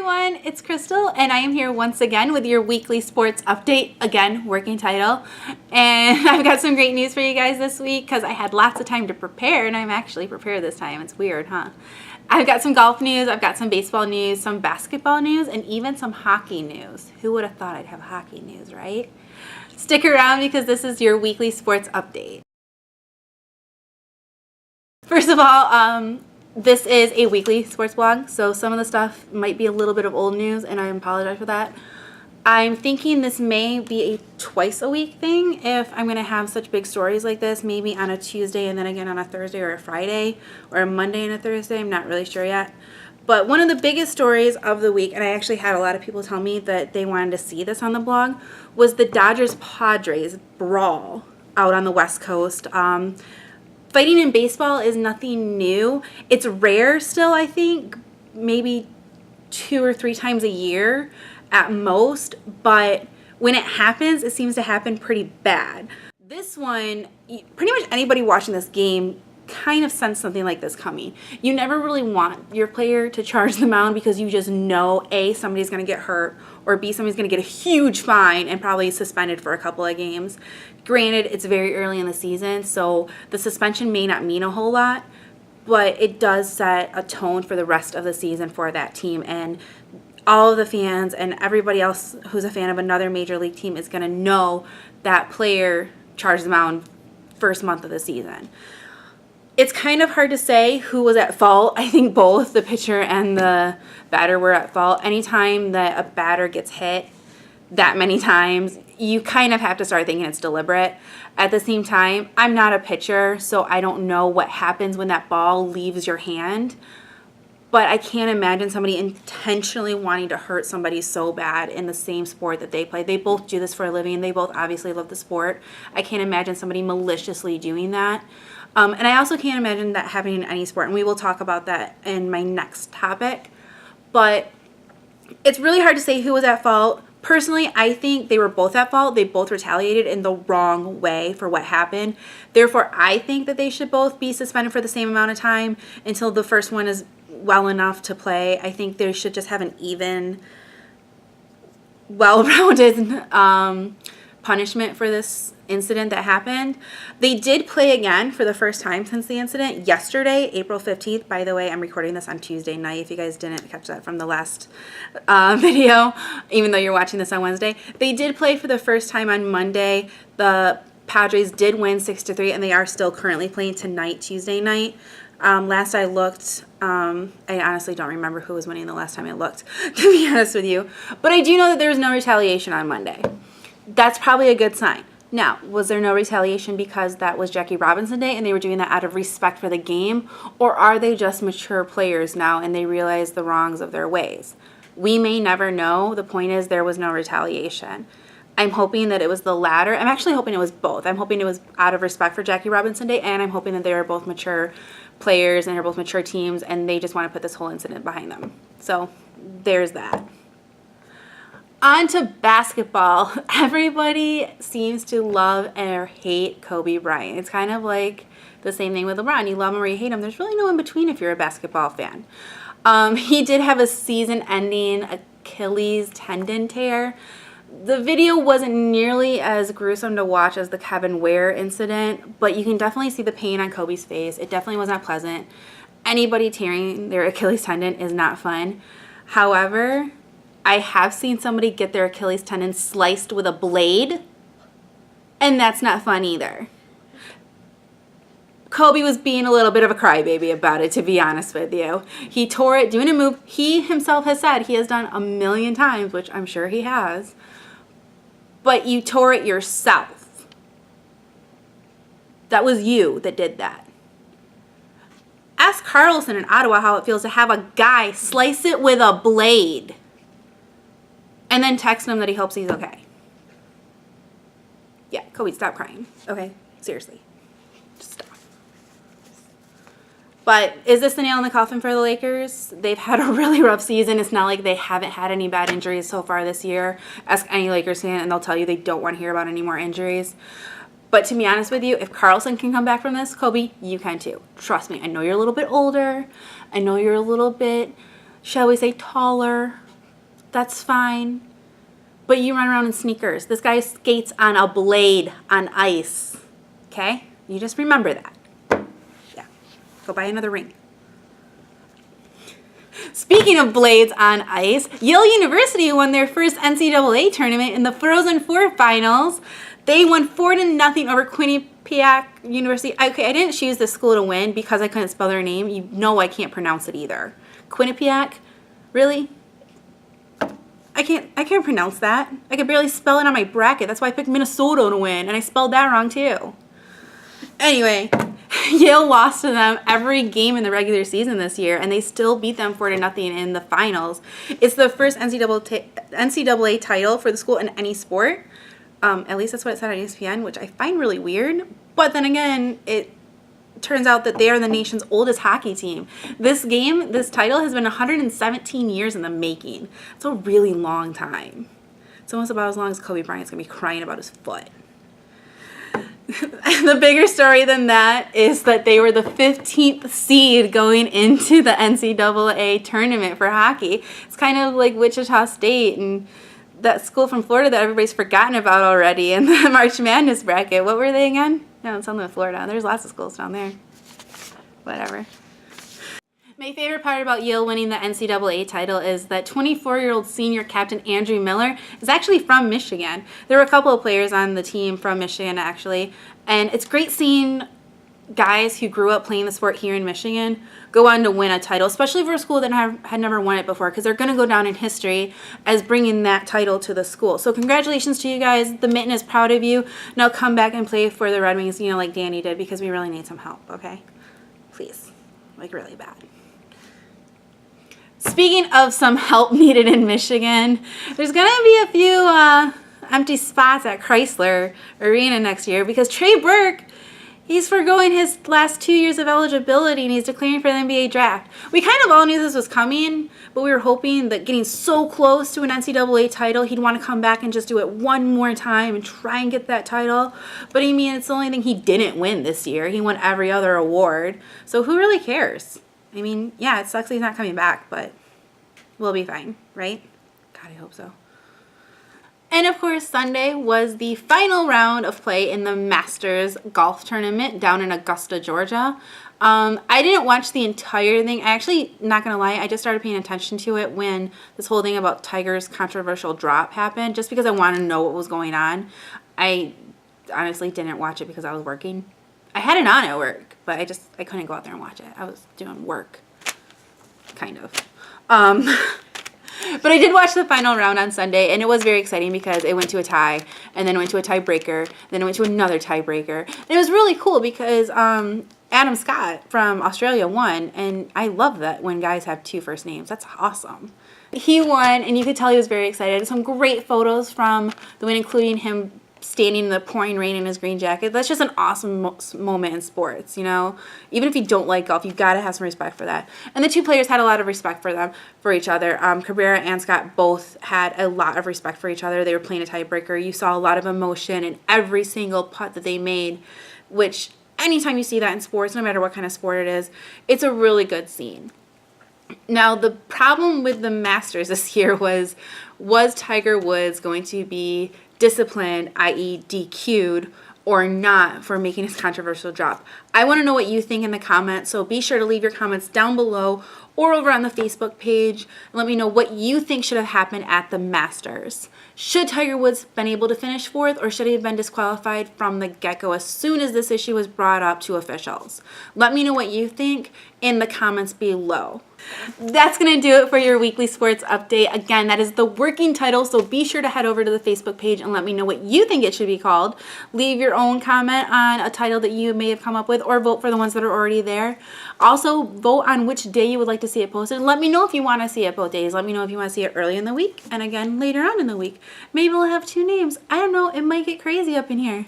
everyone, it's Crystal and I am here once again with your weekly sports update, again, working title. And I've got some great news for you guys this week because I had lots of time to prepare and I'm actually prepared this time. It's weird, huh? I've got some golf news, I've got some baseball news, some basketball news, and even some hockey news. Who would have thought I'd have hockey news, right? Stick around because this is your weekly sports update. First of all, this is a weekly sports blog, so some of the stuff might be a little bit of old news, and I apologize for that. I'm thinking this may be a twice a week thing if I'm going to have such big stories like this, maybe on a Tuesday and then again on a Thursday or a Friday, or a Monday and a Thursday. I'm not really sure yet. But one of the biggest stories of the week, and I actually had a lot of people tell me that they wanted to see this on the blog, was the Dodgers-Padres brawl out on the West Coast. Fighting in baseball is nothing new. It's rare still, I think, maybe 2 or 3 times a year at most, but when it happens, it seems to happen pretty bad. This one, pretty much anybody watching this game kind of sensed something like this coming. You never really want your player to charge the mound because you just know, A, somebody's going to get hurt, or B, somebody's going to get a huge fine and probably suspended for a couple of games. Granted, it's very early in the season, so the suspension may not mean a whole lot, but it does set a tone for the rest of the season for that team, and all of the fans and everybody else who's a fan of another major league team is going to know that player charged the mound first month of the season. It's kind of hard to say who was at fault. I think both the pitcher and the batter were at fault. Anytime that a batter gets hit that many times, you kind of have to start thinking it's deliberate. At the same time, I'm not a pitcher, so I don't know what happens when that ball leaves your hand. But I can't imagine somebody intentionally wanting to hurt somebody so bad in the same sport that they play. They both do this for a living. They both obviously love the sport. I can't imagine somebody maliciously doing that. And I also can't imagine that happening in any sport. And we will talk about that in my next topic. But it's really hard to say who was at fault. Personally, I think they were both at fault. They both retaliated in the wrong way for what happened. Therefore, I think that they should both be suspended for the same amount of time until the first one is well enough to play. I think they should just have an even, well-rounded punishment for this incident that happened. They did play again for the first time since the incident yesterday, April 15th. By the way, I'm recording this on Tuesday night if you guys didn't catch that from the last video, even though you're watching this on Wednesday. They did play for the first time on Monday. The Padres did win 6-3, and they are still currently playing tonight, Tuesday night. Last I looked, I honestly don't remember who was winning the last time I looked, to be honest with you. But I do know that there was no retaliation on Monday. That's probably a good sign. Now, was there no retaliation because that was Jackie Robinson Day and they were doing that out of respect for the game? Or are they just mature players now and they realize the wrongs of their ways? We may never know. The point is there was no retaliation. I'm hoping that it was the latter. I'm actually hoping it was both. I'm hoping it was out of respect for Jackie Robinson Day, and I'm hoping that they are both mature players and they're both mature teams and they just want to put this whole incident behind them. So there's that. On to basketball. Everybody seems to love or hate Kobe Bryant. It's kind of like the same thing with LeBron. You love him or you hate him. There's really no in between if you're a basketball fan. He did have a season-ending Achilles tendon tear. The video wasn't nearly as gruesome to watch as the Kevin Ware incident, but you can definitely see the pain on Kobe's face. It definitely was not pleasant. Anybody tearing their Achilles tendon is not fun. However, I have seen somebody get their Achilles tendon sliced with a blade, and that's not fun either. Kobe was being a little bit of a crybaby about it, to be honest with you. He tore it doing a move he himself has said he has done a million times, which I'm sure he has, but you tore it yourself. That was you that did that. Ask Carlson in Ottawa how it feels to have a guy slice it with a blade and then text him that he hopes he's okay. Yeah, Kobe, stop crying. Okay? Seriously. Just stop. But is this the nail in the coffin for the Lakers? They've had a really rough season. It's not like they haven't had any bad injuries so far this year. Ask any Lakers fan and they'll tell you they don't want to hear about any more injuries. But to be honest with you, if Carlson can come back from this, Kobe, you can too. Trust me. I know you're a little bit older. I know you're a little bit, shall we say, taller. That's fine. But you run around in sneakers. This guy skates on a blade on ice. Okay? You just remember that. Yeah. Go buy another ring. Speaking of blades on ice, Yale University won their first NCAA tournament in the Frozen Four finals. They won 4-0 over Quinnipiac University. Okay, I didn't choose this school to win because I couldn't spell their name. You know I can't pronounce it either. Quinnipiac? Really? I can't pronounce that. I could barely spell it on my bracket. That's why I picked Minnesota to win, and I spelled that wrong too. Anyway, Yale lost to them every game in the regular season this year, and they still beat them 4-0 in the finals. It's the first NCAA title for the school in any sport. At least that's what it said on ESPN, which I find really weird. But then again, it turns out that they are the nation's oldest hockey team. This title has been 117 years in the making. It's a really long time. It's almost about as long as Kobe Bryant's going to be crying about his foot. The bigger story than that is that they were the 15th seed going into the NCAA tournament for hockey. It's kind of like Wichita State and that school from Florida that everybody's forgotten about already in the March Madness bracket. What were they again? No, it's something with Florida. There's lots of schools down there. Whatever. My favorite part about Yale winning the NCAA title is that 24-year-old senior captain Andrew Miller is actually from Michigan. There were a couple of players on the team from Michigan, actually. And it's great seeing guys who grew up playing the sport here in Michigan go on to win a title, especially for a school that had never won it before, because they're going to go down in history as bringing that title to the school. So congratulations to you guys. The Mitten is proud of you. Now come back and play for the Red Wings, like Danny did, because we really need some help, okay? Please. Like, really bad. Speaking of some help needed in Michigan, there's going to be a few empty spots at Chrysler Arena next year because Trey Burke, he's foregoing his last 2 years of eligibility and he's declaring for the NBA draft. We kind of all knew this was coming, but we were hoping that getting so close to an NCAA title, he'd want to come back and just do it one more time and try and get that title. But I mean, it's the only thing he didn't win this year. He won every other award. So who really cares? I mean, yeah, it sucks he's not coming back, but we'll be fine, right? God, I hope so. And of course, Sunday was the final round of play in the Masters golf tournament down in Augusta, Georgia. I didn't watch the entire thing. I actually, not going to lie, I just started paying attention to it when this whole thing about Tiger's controversial drop happened, just because I wanted to know what was going on. I honestly didn't watch it because I was working. I had it on at work, but I couldn't go out there and watch it. I was doing work, kind of. But I did watch the final round on Sunday, and it was very exciting because it went to a tie, and then it went to a tiebreaker, then it went to another tiebreaker. And it was really cool because Adam Scott from Australia won, and I love that when guys have two first names. That's awesome. He won, and you could tell he was very excited. Some great photos from the win, including him standing in the pouring rain in his green jacket. That's just an awesome moment in sports, Even if you don't like golf, you've got to have some respect for that. And the two players had a lot of respect for each other. Cabrera and Scott both had a lot of respect for each other. They were playing a tiebreaker. You saw a lot of emotion in every single putt that they made, which anytime you see that in sports, no matter what kind of sport it is, it's a really good scene. Now, the problem with the Masters this year was Tiger Woods going to be disciplined, i.e. DQ'd, or not for making his controversial drop? I want to know what you think in the comments, so be sure to leave your comments down below or over on the Facebook page. Let me know what you think should have happened at the Masters. Should Tiger Woods been able to finish fourth, or should he have been disqualified from the get-go as soon as this issue was brought up to officials? Let me know what you think in the comments below. That's going to do it for your weekly sports update. Again, that is the working title, so be sure to head over to the Facebook page and let me know what you think it should be called. Leave your own comment on a title that you may have come up with, or vote for the ones that are already there. Also, vote on which day you would like to see it posted. Let me know if you want to see it both days. Let me know if you want to see it early in the week and again later on in the week. Maybe we'll have two names. I don't know. It might get crazy up in here.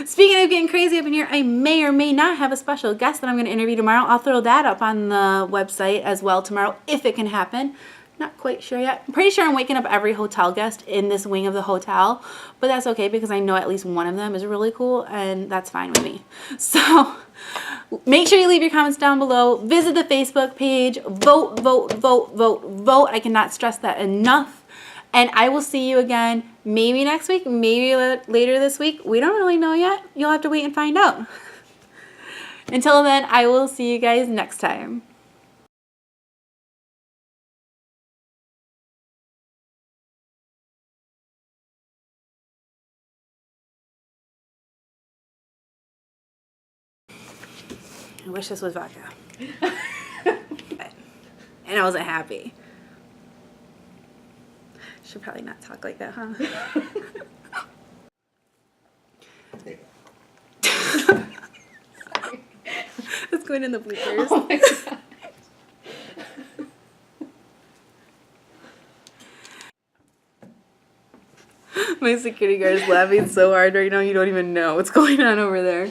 Speaking of getting crazy up in here, I may or may not have a special guest that I'm going to interview tomorrow. I'll throw that up on the website as well tomorrow if it can happen. Not quite sure yet. I'm pretty sure I'm waking up every hotel guest in this wing of the hotel, but that's okay because I know at least one of them is really cool, and that's fine with me. So make sure you leave your comments down below. Visit the Facebook page. Vote, vote, vote, vote, vote. I cannot stress that enough. And I will see you again maybe next week, maybe later this week. We don't really know yet. You'll have to wait and find out. Until then, I will see you guys next time. I wish this was vodka. And I wasn't happy. Should probably not talk like that, huh? That's going in the bloopers. Oh my God. My security guard is laughing so hard right now, you don't even know what's going on over there.